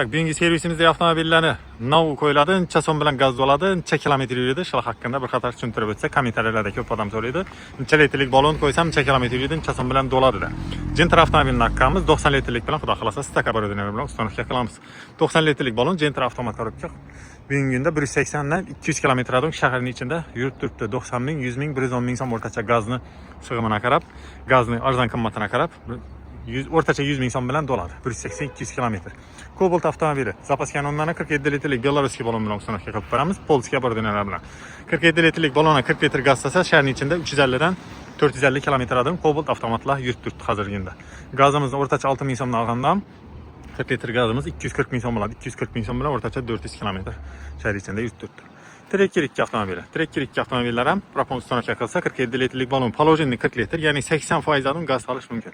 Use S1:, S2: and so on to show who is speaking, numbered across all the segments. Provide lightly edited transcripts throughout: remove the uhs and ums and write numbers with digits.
S1: Tak, bugungi servisimizda avtomobillarni nav qo'yiladi, necha so'm bilan gaz oladi, necha kilometr yuradi, shular haqida bir qator tushuntirib o'tsa, kommentariyalarda ko'p odam so'raydi. Necha litrlik ballon qo'ysam, necha kilometr yuradi, necha so'm bilan to'ladi. Gentra avtomobilning haqqimiz 90 litrlik bilan, xudo xolasa, stak оборудование bilan ustanovka qilamiz. 90 litrlik ballon Gentra avtomat korobka. Bugungi kunda 180 dan 200 kilometrdan shaharning ichida yurib turibdi. 90 ming, 100 ming, 110 ming so'm o'rtacha gazni sig'imini qarab, gazni arzon qimmatini qarab, o'rtacha 100 ming so'm bilan doladi. 180-200 kilometr. Cobalt avtomobili zapas kanonlarni 47 litrlik beloruskiy ballon bilan ustanovka qilib beramiz. Polskiy оборудованиялар bilan. 47 litrlik ballonga 40 litr gaz tasa, shaharning ichida 350 dan 450 kilometrdan Cobalt avtomatlar yurib turibdi hozirgi kunda. Gazimizni o'rtacha 6 ming so'mdan olganda 40 litr gazimiz 240 ming so'm bo'ladi. 240 ming so'm bilan o'rtacha 400 kilometr shahar ichida yurib turibdi. Trekker 2 avtomobili. Trekker 2 avtomobillar ham propon ustanovka qilsa 47 litrlik ballon, poложенный 40 litr, ya'ni 80% dan gaz olish mumkin.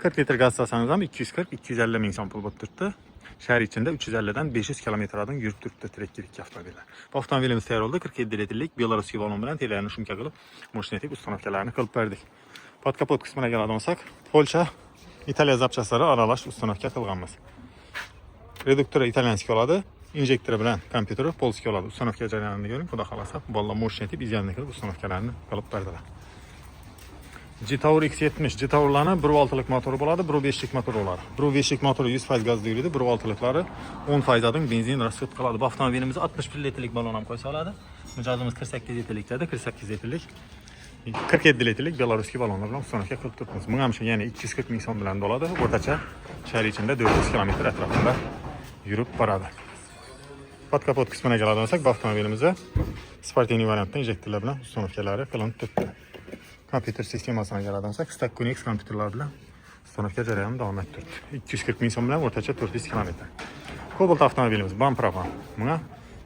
S1: 40 litr gaz olsangiz ham 240-250 ming so'm pul bo'lib turibdi. Shahar ichida 350 dan 500 kilometrdan yurib turibdi Trekker 2 avtomobillar. Bu avtomobilimiz tayyor bo'ldi. 47 litrlik beloruskiy ballon bilan telalarni shumka qilib, moshinatik ustanovkalarni qilib berdik. Pod kapot qismiga keladigan bo'lsak, Polsha, Italiya zapchastlari aralash ustanovka qilganmiz. Reduktori italyanskiy oladi, injektori bilan kompyuteri polskiy oladi. Ustanovka jarayonini ko'ring, xudo xolasa, bolalar moshinatik izyanni qilib ustanovkalarni qilib berdilar. G-Tower X70 G-Tower'larning 1.6lik motori bo'ladi, 1.5lik motori bo'ladi. 1.5lik motori 100% gazda yuradi, 1.6liklari 10% dan benzin rasxod qiladi. Bu avtomobilimizda 61 litrlik ballon ham qo'ysa oladi. Mijozimiz 48 litrlik dedi, 48 litrlik 47 litrlik beloruskiy ballonlar bilan ustanovka qilib turibmiz. Bunga ham shu, ya'ni 240 ming so'm bilan bo'ladi. O'rtacha shahar ichida 400 kilometr atrofida yurib boradi. Pod kapot qismiga keladigan bo'lsak, bu avtomobilimizda sportivniy variantda injektorlar bilan ustanovkalari qilinib turibdi. Kompüter sistemasına geladigan bo'lsak, Stack Connect kompüterlar bilan ustanovka jarayoni davom etib turibdi. 240 ming so'm bilan o'rtacha 400 kilometr. Cobalt avtomobilimiz Bampropan. Bunga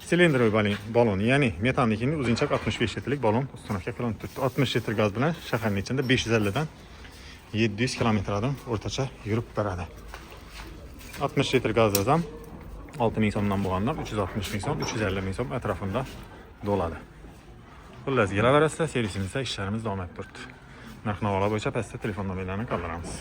S1: silindrli ballon, ya'ni metanlikning uzunchak 65 litrlik ballon ustanovka qilinib turibdi. 60 litr gaz bilan shaharning ichida 550 dan 700 kilometrdan o'rtacha yurib boradi. 60 litr gazda ham 6 ming so'mdan bo'lganda 360 ming so'm, 350 ming so'm atrofida bo'ladi. Xullas, kelaverasizlar, servisimizda ishlarimiz davom etib turibdi. Narx-navolar bo'yicha pastda telefon nomerlarini qoldiramiz.